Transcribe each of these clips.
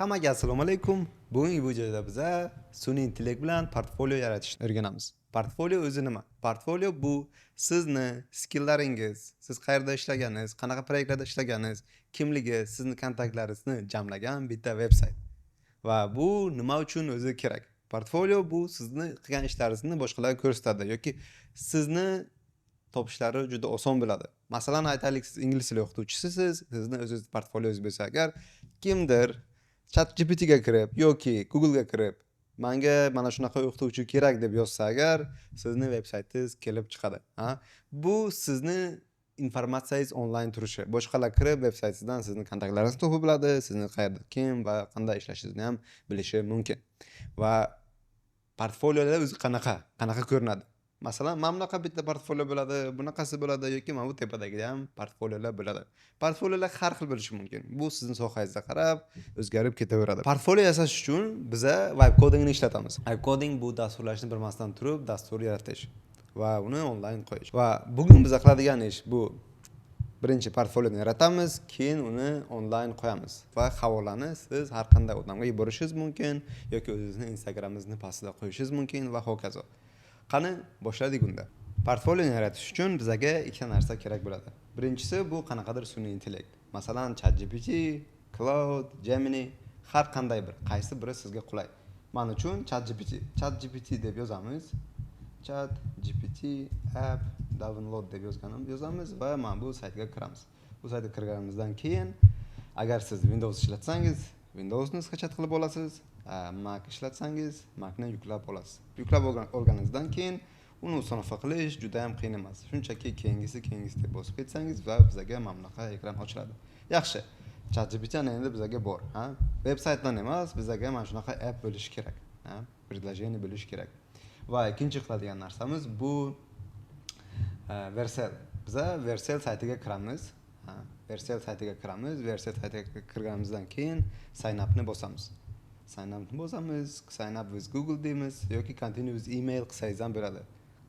Hammaga assalomu alaykum. Bugungi videoda biz sun'iy intellekt bilan portfolio yaratishni o'rganamiz. Portfolio o'zi nima? Portfolio bu sizni skilllaringiz, siz qayerda ishlaganingiz, qanaqa proyektlarda ishlaganingiz, kimligi, sizni kontaktlaringizni jamlagan bitta veb-sayt. Va bu nima uchun o'zi kerak? Portfolio bu sizni qilgan ishlaringizni boshqalarga ko'rsatadi yoki sizni topishlari juda oson bo'ladi. Masalan, aytaylik, siz ingliz tili o'qituvchisiz, sizni o'zingiz portfoliongiz bo'lsa agar kimdir ChatGPT ga kirib yoki Google ga kirib, menga mana shunaqa o'qituvchi kerak deb yozsa agar, sizni veb-saytingiz kelib chiqadi. Bu sizni informatsiyangiz onlayn turishi. Boshqalar kirib veb-saytingizdan sizni kontaktlaringizni topib biladi, sizni qayerda, kim va qanday ishlashingizni ham bilishi mumkin. Va portfoliolar o'zi qanaqa ko'rinadi? Masalan, mana bunaqa bitta portfolio bo'ladi, bunaqasi bo'ladi yoki mana bu tepadagida ham portfoliolar bo'ladi. Portfoliolar har xil bo'lishi mumkin. Bu sizning sohangizga qarab o'zgarib ketaveradi. Portfolio yasash uchun biz vibe codingni ishlatamiz. Vibe coding bu dasturlashni bilmasdan turib dastur yaratish va uni onlayn qo'yish. Va bugun biz qiladigan ish bu: birinchi portfolioni yaratamiz, keyin uni onlayn qo'yamiz va havolani siz har qanday odamga yuborishingiz mumkin yoki o'zingizning Instagramingizni pastida qo'yishingiz mumkin va hokazo. Qani boshladik unda. Portfolioni yaratish uchun bizga ikkita narsa kerak bo'ladi. Birinchisi bu qanaqadir sun'iy intellekt. Masalan, ChatGPT, Cloud, Gemini, har qanday bir, qaysi biri sizga qulay. Men uchun ChatGPT deb yozamiz. ChatGPT app download deb yozamiz va mana bu saytga kiramiz. Bu saytga kirganimizdan keyin agar siz Windows ishlatsangiz, Windowsni skachat qilib olasiz. Mac ishlatsangiz, Macni yuklab olasiz. Yuklab olganingizdan keyin uni ustonafa qilish juda ham qiyin emas. Shunchaki keyingisi deb bosib ketsangiz va bizga mana bunaqa ekran ochiladi. Yaxshi. ChatGPT endi bizga bor, Veb-saytdan emas, bizga mana shunaqa app bo'lishi kerak, предложение bo'lishi kerak. Va ikkinchi qiladigan narsamiz bu Vercel. Biz Vercel saytiga kiramiz. Vercel saytiga kirganimizdan keyin sign upni bosamiz. Sign up with Google deymiz yoki continue with email qilsangiz ham bo'ladi.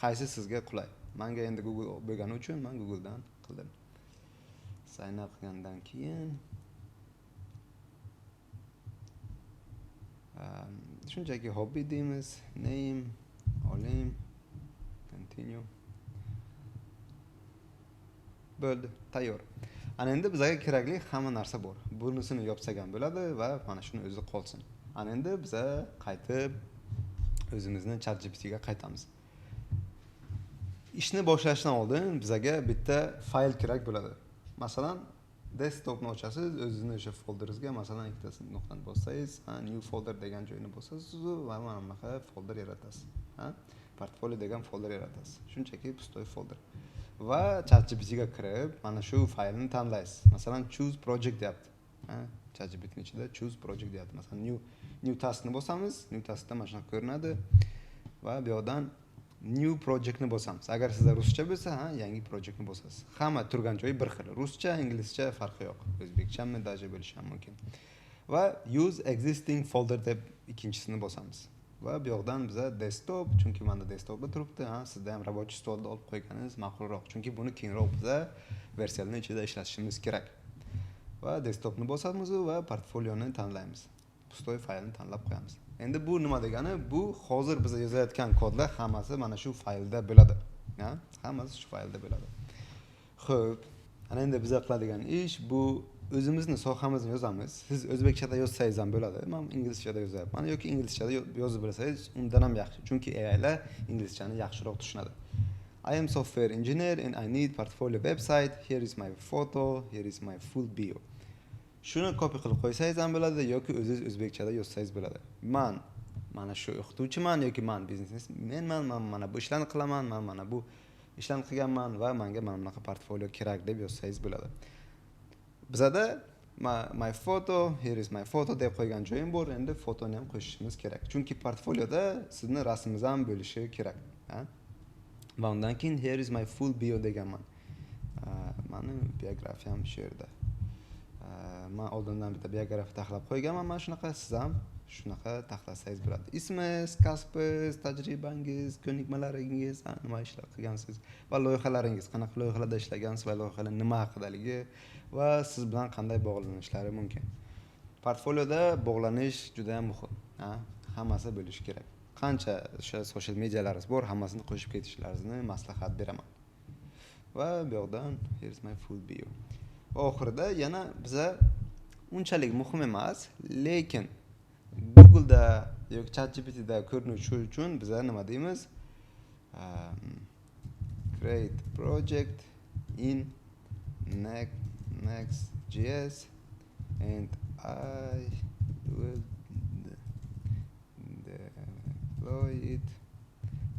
Qaysi sizga qulay? Menga endi Google bo'lgani uchun men Google dan qildim. Sign up qilgandan keyin shunchaki hobby deymiz, name, olim, continue. Bo'ldi, tayyor. Ana endi bizga kerakli hamma narsa bor. Bunisini yopsak ham bo'ladi va mana shuni o'zi qolsin. Ana endi biz qaytib o'zimizni ChatGPT ga qaytamiz. Ishni boshlashdan oldin bizga bitta fayl kerak bo'ladi. Masalan, desktopni ochasiz, o'zingizning o'sha folderingizga masalan ikkitasini nuqtani bossangiz, new folder degan joyini bosasiz va mana bunaqa folder yaratasiz. Portfolio degan folder yaratasiz. Shunchaki pustoy folder. Va ChatGPT ga kirib, mana shu faylni tanlaysiz. Masalan, choose project deyapti. ChatGPT ning ichida choose project deyapti. Masalan, new taskni bosamiz. New taskda mana shunday ko'rinadi va bu yerdan new projectni bosamiz. Agar sizda ruscha bo'lsa, yangi projectni bosasiz. Hamma turgan joyi bir xil. Ruscha, inglizcha farqi yo'q. O'zbekchami daja bo'lishi ham mumkin. Va use existing folder deb ikkinchisini bosamiz. Va bu yerdan biz desktop, chunki menda desktopda turibdi, sizda ham рабочий stolda olib qo'yganingiz ma'qulroq, chunki buni keyinroq biz versiyaning ichida ishlatishimiz kerak. Va desktopni bosamiz va portfolioni tanlaymiz. Pustoy faylni tanlab qo'yamiz. Endi bu nima degani? Bu hozir biz yozayotgan kodlar hammasi mana shu faylda bo'ladi. Hammasi shu faylda bo'ladi. Xo'p, ana endi biz qiladigan ish bu o'zimizni sohamizni yozamiz. Siz o'zbekchada yozsangiz ham bo'ladi. Men inglizchada yozyapman yoki inglizchada yozib bilsangiz undan ham yaxshi, chunki AI lar inglizchani yaxshiroq tushunadi. I am software engineer and I need portfolio website. Here is my photo, here is my full bio. Shuni copy qilib qo'ysangiz ham bo'ladi yoki o'zingiz o'zbekchada yozsangiz bo'ladi. Men mana shu o'qituvchiman yoki men biznesmenman, men mana bu ishlarni qilaman, men mana bu ishlarni qilganman va menga mana bunaqa portfolio kerak deb yozsangiz bo'ladi. Bizada my photo, here is my photo deb qo'ygan joyim bor. Endi fotoni ham qo'shishimiz kerak. Chunki portfolioda sizning rasmingiz ham bo'lishi kerak. Va undan keyin here is my full bio deganman. Meni biografiyam shu yerda. Men oldindan bitta biografiya taxlab qo'yganman. Mana shunaqa siz ham shunaqa taxlasangiz bo'ladi. Ismingiz, kasbingiz, tajribangiz, ko'nikmalaringiz, nima ishlar qilgansiz va loyihalaringiz, qanaqa loyihalarda ishlagansiz va loyihalar nima haqidaligi va siz bilan qanday bog'lanishlari mumkin. Portfolioda bog'lanish juda ham muhim. Hammasi bo'lishi kerak. Qancha o'sha social medialarimiz bor, hammasini qo'shib ketishlaringizni maslahat beraman. Va bu yoqdan here's my full bio. Oxirida yana biza unchalik muhim emas, lekin Google'da yoki ChatGPT'da ko'rinishi uchun biza nima deymiz? Create project in Next.js and I will deploy it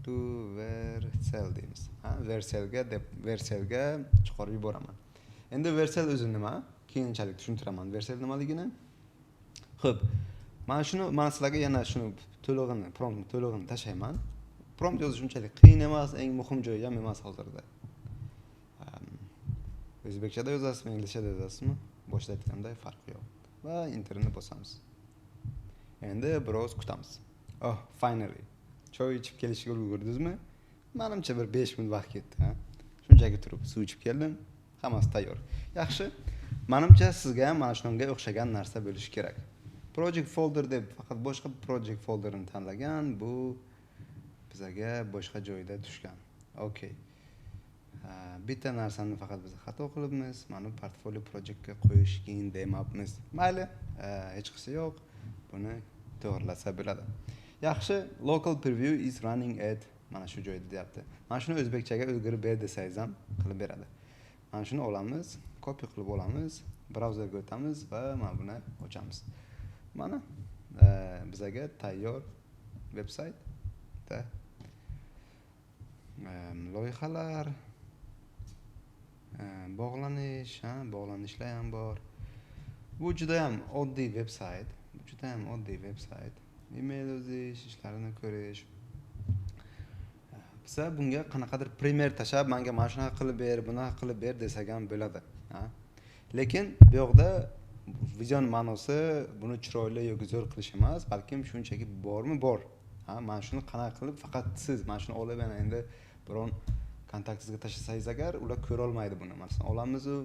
to Vercel deymiz. Vercelga chiqarib yuboraman. Endi Vercel o'zi nima? Keyinchalik tushuntiraman Vercel nimaligini. Xo'p, mana sizlarga yana shuni prompt to'lig'ini tashlayman. Prompt yozish unchalik qiyin emas, eng muhim joyi ham emas hozirda. O'zbekchada yozasizmi, inglizchada yozasizmi? Boshida aytganimdek farqi yo'q. Va enterni bosamiz. Endi biroz kutamiz. Finally. Choy ichib kelishga ulgurdingizmi? Menimcha bir 5 minut vaqt ketdi, Shunchaki turib suv ichib keldim. Hammasi tayyor. Yaxshi. Menimcha sizga ham mana shunga o'xshagan narsa bo'lishi kerak. Project folder deb faqat boshqa project folderini tanlagan, bu bizga boshqa joyda tushgan. Okay. Bitta narsani faqat biz xato qilibmiz. Mana portfolio projectga qo'yish keyin demabmiz. Mayli, hech qisi yo'q. Buni to'g'rilasa bo'ladi. Yaxshi, local preview is running at mana shu joyda deyapti. Mana shuni o'zbekchaga o'girib ber desangiz ham qilib beradi. Mana shuni olamiz, copy qilib olamiz, brauzerga o'tamiz va mana buni ochamiz. Mana bizga tayyor veb-saytda loyihalar, bog'lanishlar ham bor. Bu juda ham oddiy veb-sayt. Email yozish, ishlarini ko'rish. Biza bunga qanaqadir primer tashab, menga mana shunaqa qilib ber, bunaqa qilib ber desak ham bo'ladi. Lekin bu yoqda vizion ma'nosi buni chiroyli yoki zo'r qilish emas, balkim shunchaki bormi bor. Mana shuni qanaqa qilib faqat siz mana shuni olib endi biron kontaktingizga tashlasangiz agar, ular ko'ra olmaydi buni. Masalan, olamiz u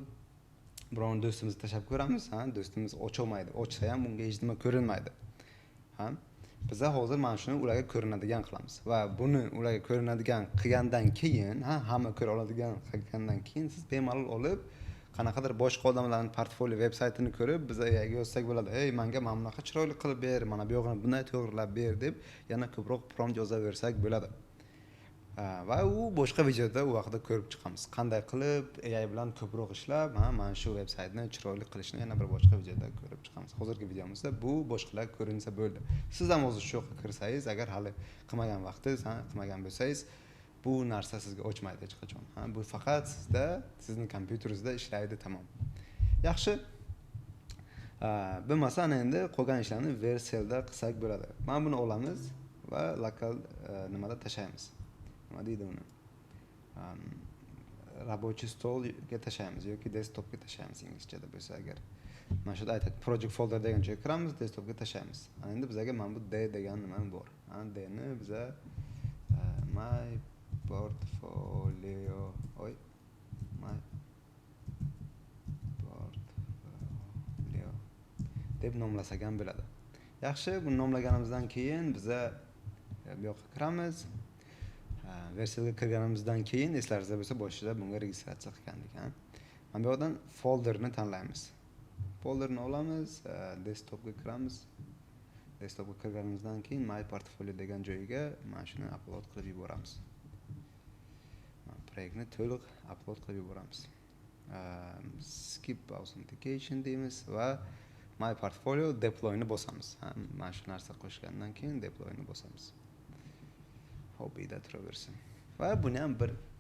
biron do'stimizni tashab ko'ramiz, do'stimiz ocha olmaydi. Ochsa ham bunga hech nima ko'rinmaydi. Biz hozir mana shuni ularga ko'rinadigan qilamiz va buni ularga ko'rinadigan qilgandan keyin, hamma ko'ra oladigan qilgandan keyin siz bemalol olib qanaqadir boshqa odamlarning portfolio veb-saytini ko'rib bizga yozsak bo'ladi. "Ey, menga mana bunaqa chiroyli qilib ber, mana bu yog'ini bunday to'g'rilab ber" deb yana ko'proq prompt yozaversak bo'ladi. Va u boshqa videoda u vaqtda ko'rib chiqamiz. Qanday qilib AI bilan ko'proq ishlab, mana shu veb-saytni chiroyli qilishni yana bir boshqa videoda ko'rib chiqamiz. Hozirgi videomizda bu boshqalar ko'rinsa bo'ldi. Siz ham hozir shu yoqqa kirsangiz, agar hali qilmagan vaqtingiz, qilmagan bo'lsangiz, bu narsa sizga ochmaydi hech qachon. Bu faqat sizning kompyuteringizda ishlaydi, tamom. Yaxshi. Bo'lmasa endi qolgan ishlarni Vercelda qilsak bo'ladi. Mana buni olamiz va lokal nimada tashlaymiz. Nima deydi uni? Рабочий stolga tashlaymiz yoki desktopga tashlaymiz inglizchada bo'lsa agar. Mana shu aytadi, project folder degan joyga kiramiz, desktopga tashlaymiz. Endi bizga mana bu D degan nima bor. D ni biza my portfolio deb nomlasak ham bo'ladi. Yaxshi, buni nomlaganimizdan keyin biza bu yoqqa kiramiz. Versiyaga kirganimizdan keyin eslaringizda bo'lsa boshida bunga registratsiya qilgandik. Mana bu yerdan folderni tanlaymiz. Folderni olamiz, desktopga kiramiz. Desktopga kirganimizdan keyin my portfolio degan joyiga mana shuni upload qilib yuboramiz. Proyektni to'liq upload qilib yuboramiz. Skip authentication deymiz va my portfolio deployni bosamiz. Mana shu narsa qo'shgandan keyin deployni bosamiz. Hobbyda turaversin. Va buni ham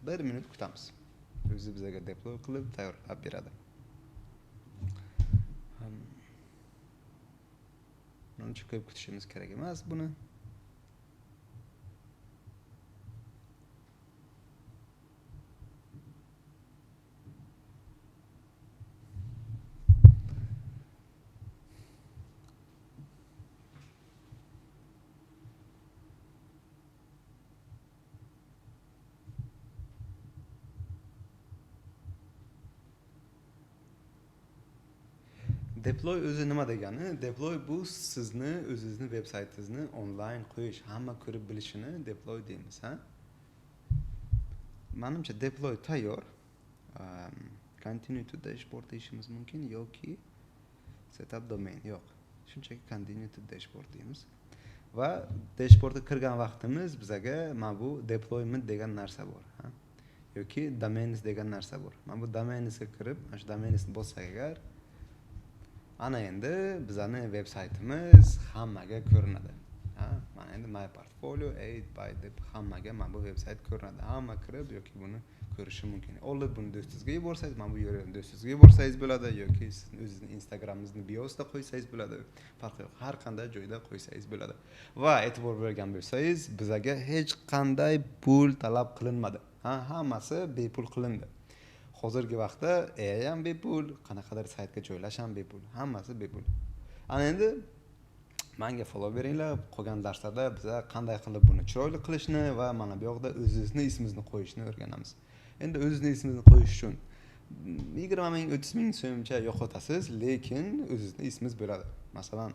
1 minut kutamiz. O'zi bizga deploy qilib tayyorlab beradi. Uncha ko'p kutishimiz kerak emas buni. deploy o'zi nima degani? Deploy bu sizni o'zingizning veb-saytingizni onlayn qo'yish, hamma ko'rib bilishini deploy deymiz, ha? Menimcha deploy tayyor. Continue to dashboard deyishimiz mumkin yoki setup domain yo'q. Shunchaki continue to dashboard deymiz. Va dashboardga kirgan vaqtimiz bizaga mana bu deployment degan narsa bor, ha? Yoki domains degan narsa bor. Mana bu domainsga kirib, mana shu domainsni bossak agar, ana endi bizning veb-saytimiz hammaga ko'rinadi. Ha, mana endi my portfolio 8 deb hammaga mana bu veb-sayt ko'rinadi. Hamma kirib yoki buni ko'rishi mumkin. Olib buni do'stingizga yuborsangiz, mana bu URLni do'stingizga yuborsangiz bo'ladi yoki siz o'zingizning Instagramingizni biosida qo'ysangiz bo'ladi. Farqi yo'q. Har qanday joyda qo'ysangiz bo'ladi. Va e'tibor bergan bo'lsangiz, bizaga hech qanday pul talab qilinmadi. Ha, hammasi bepul qilindi. Hozirgi vaqtda AI ham bepul, qanaqadir saytga joylash ham bepul, hammasi bepul. Ana endi menga follow beringlar, qolgan darslarda biz qanday qilib buni chiroyli qilishni va mana bu yoqda o'zingizning ismingizni qo'yishni o'rganamiz. Endi o'zingizning ismingizni qo'yish uchun 20 ming, 30 ming so'mcha yo'qotasiz, lekin o'zingizning ismingiz bo'ladi. Masalan,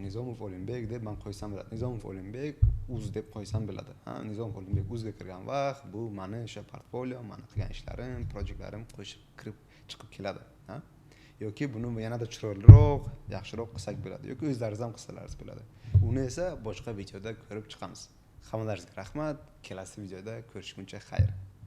Nizomov Olimbek deb men qo'ysam bo'ladi. Nizomov Olimbek uz deb qo'ysam bo'ladi. Ha, Nizomov Olimbek uzga kirgan vaqt bu meni o'sha portfolio, meni qilgan ishlarim, proyektlarim qo'shib kirib chiqib keladi, ha? Yoki buni yanada chiroyliroq, yaxshiroq qilsak bo'ladi yoki o'zlaringiz ham qilsalaringiz bo'ladi. Uni esa boshqa videoda ko'rib chiqamiz. Hammalaringizga rahmat. Kelasi videoda ko'rishguncha xayr.